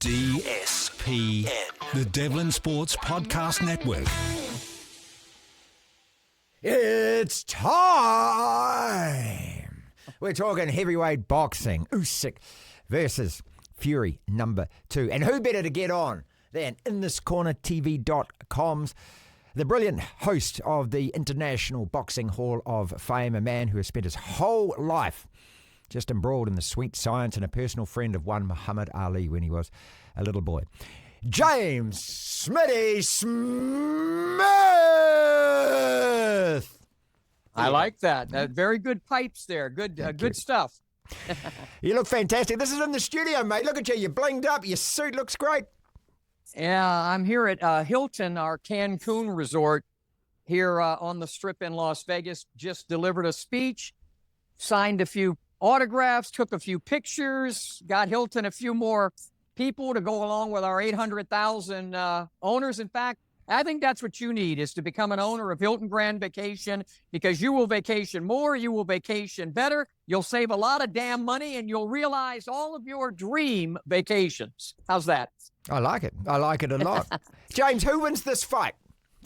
DSPN, the Devlin Sports Podcast Network. It's time. We're talking heavyweight boxing. Usyk versus Fury number 2. And who better to get on than inthiscornertv.com's the brilliant host of the International Boxing Hall of Fame, a man who has spent his whole life just embroiled in the sweet science and a personal friend of one Muhammad Ali when he was a little boy. James Smitty Smith! I like that. Very good pipes there. Good stuff. You look fantastic. This is in the studio, mate. Look at you. You're blinged up. Your suit looks great. Yeah, I'm here at Hilton, our Cancun resort here on the Strip in Las Vegas. Just delivered a speech, signed a few autographs, took a few pictures, got Hilton a few more people to go along with our 800,000 owners. In fact, I think that's what you need, is to become an owner of Hilton Grand Vacation, because you will vacation more, you will vacation better, you'll save a lot of damn money, and you'll realize all of your dream vacations. How's that? I like it. I like it a lot. James, who wins this fight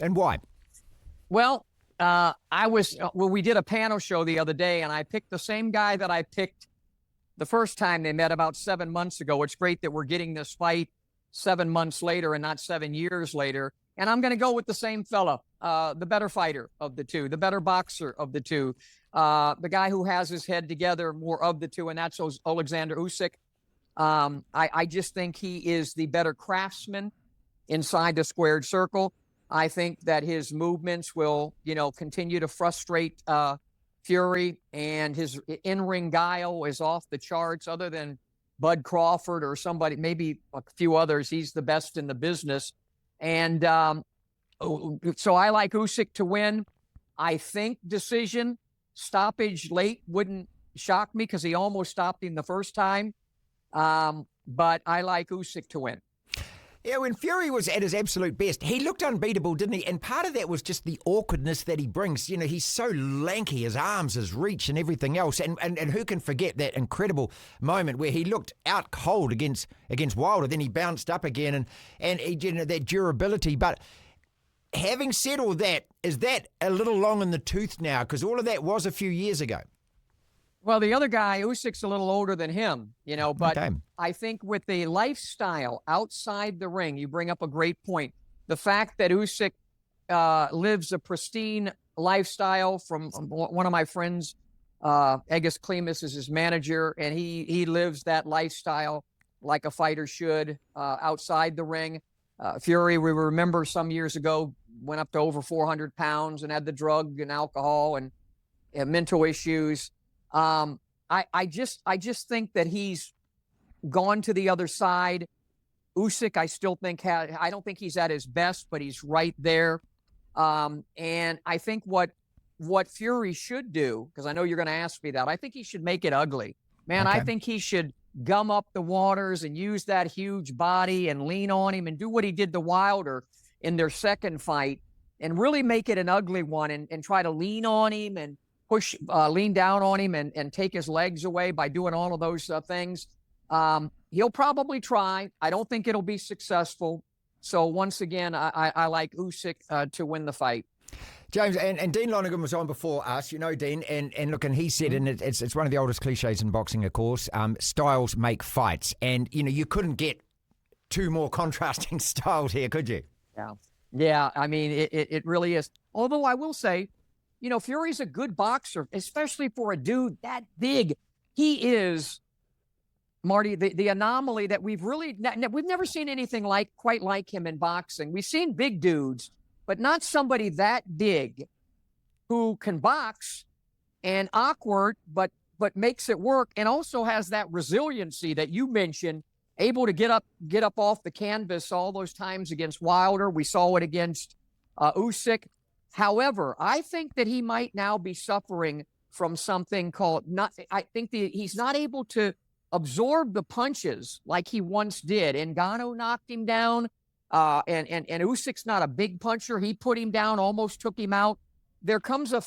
and why? Well, we did a panel show the other day, and I picked the same guy that I picked the first time they met about 7 months ago. It's great that we're getting this fight 7 months later and not 7 years later. And I'm going to go with the same fella, the better fighter of the two, the better boxer of the two, the guy who has his head together more of the two, and that's Oleksandr Usyk. I just think he is the better craftsman inside the squared circle. I think that his movements will, continue to frustrate Fury, and his in-ring guile is off the charts. Other than Bud Crawford or somebody, maybe a few others, he's the best in the business. And so I like Usyk to win. I think decision, stoppage late wouldn't shock me, because he almost stopped him the first time. But I like Usyk to win. Yeah, when Fury was at his absolute best, he looked unbeatable, didn't he? And part of that was just the awkwardness that he brings. He's so lanky, his arms, his reach and everything else. And who can forget that incredible moment where he looked out cold against Wilder, then he bounced up again, and he, that durability. But having said all that, is that a little long in the tooth now? Because all of that was a few years ago. Well, the other guy, Usyk's a little older than him, but Okay. I think with the lifestyle outside the ring, you bring up a great point. The fact that Usyk lives a pristine lifestyle, from one of my friends, Egis Klimas is his manager, and he lives that lifestyle like a fighter should outside the ring. Fury, we remember some years ago, went up to over 400 pounds and had the drug and alcohol and mental issues. I just think that he's gone to the other side. Usyk, I still think I don't think he's at his best, but he's right there. And I think what Fury should do, because I know you're going to ask me that, I think he should make it ugly. Man, Okay. I think he should gum up the waters and use that huge body and lean on him and do what he did to Wilder in their second fight, and really make it an ugly one, and try to lean on him and lean down on him and take his legs away by doing all of those things. He'll probably try. I don't think it'll be successful. So once again, I like Usyk to win the fight. James, and Dean Lonergan was on before us, Dean, and look, and he said, and it's one of the oldest cliches in boxing, of course, styles make fights. And, you couldn't get two more contrasting styles here, could you? Yeah, I mean, it really is. Although I will say, Fury's a good boxer, especially for a dude that big. He is, Marty, the anomaly that we've never seen anything quite like him in boxing. We've seen big dudes, but not somebody that big who can box and awkward, but makes it work, and also has that resiliency that you mentioned, able to get up off the canvas all those times against Wilder. We saw it against Usyk. However, I think that he might now be suffering from something called he's not able to absorb the punches like he once did. Ngannou knocked him down, and Usyk's not a big puncher. He put him down, almost took him out. There comes a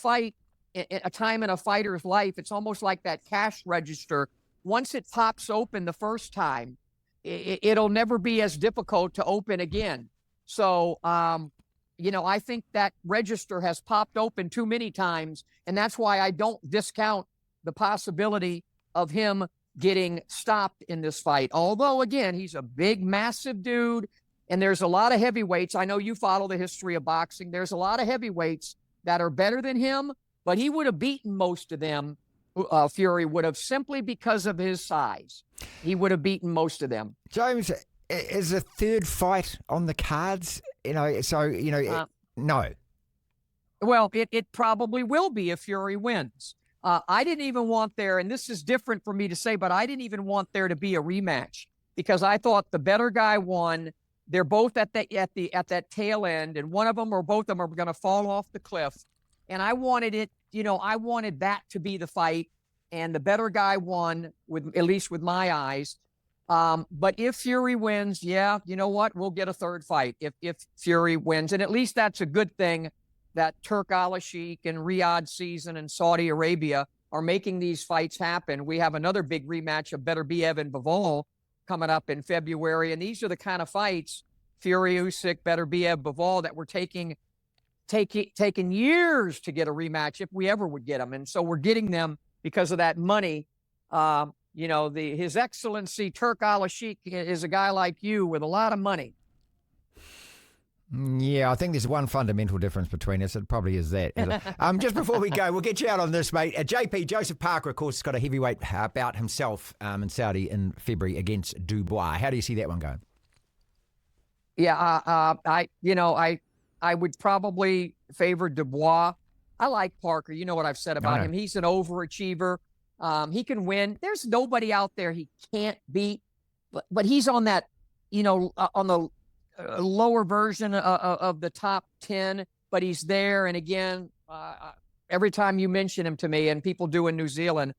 time in a fighter's life, it's almost like that cash register. Once it pops open the first time, it'll never be as difficult to open again. So, I think that register has popped open too many times, and that's why I don't discount the possibility of him getting stopped in this fight. Although, again, he's a big, massive dude, and there's a lot of heavyweights. I know you follow the history of boxing. There's a lot of heavyweights that are better than him, but he would have beaten most of them. Fury would have, simply because of his size. He would have beaten most of them. James, is a third fight on the cards? No. Well, it probably will be if Fury wins. I didn't even want there, and this is different for me to say, but I didn't even want there to be a rematch because I thought the better guy won. They're both at that tail end, and one of them or both of them are going to fall off the cliff. And I wanted it, I wanted that to be the fight, and the better guy won, at least with my eyes. But if Fury wins, yeah, you know what? We'll get a third fight if Fury wins, and at least that's a good thing. That Turk Al-Sheikh and Riyadh season and Saudi Arabia are making these fights happen. We have another big rematch of Beterbiev and Bivol coming up in February. And these are the kind of fights, Fury, Usyk, Beterbiev, Bivol, that we're taking years to get a rematch if we ever would get them. And so we're getting them because of that money. His Excellency Turk Al-Sheikh is a guy like you with a lot of money. Yeah, I think there's one fundamental difference between us. It probably is that. Just before we go, we'll get you out on this, mate. JP, Joseph Parker, of course, has got a heavyweight bout himself in Saudi in February against Dubois. How do you see that one going? Yeah, I would probably favor Dubois. I like Parker. You know what I've said about him. He's an overachiever. He can win. There's nobody out there he can't beat, but he's on that, on the lower version of the top 10, but he's there. And again, every time you mention him to me, and people do in New Zealand,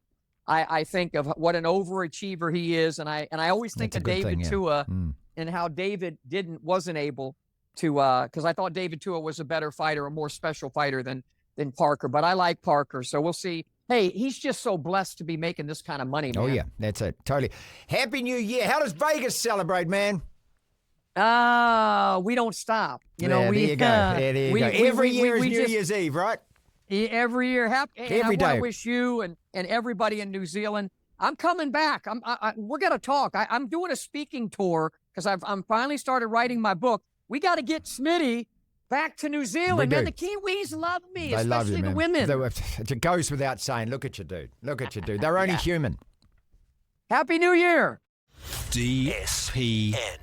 I think of what an overachiever he is. And I always think of David Tua and how David wasn't able to, because I thought David Tua was a better fighter, a more special fighter than Parker, but I like Parker. So we'll see. Hey, he's just so blessed to be making this kind of money, man. Oh yeah, that's it. Totally. Happy New Year. How does Vegas celebrate, man? We don't stop. There you go. Every year is New Year's Eve, right? Every year. Every day. I wish you and everybody in New Zealand. I'm coming back. We're going to talk. I'm doing a speaking tour because I'm finally started writing my book. We got to get Smitty back to New Zealand, man. The Kiwis love me, especially the women. It goes without saying. Look at you, dude. Look at you, dude. They're only human. Happy New Year. DSPN.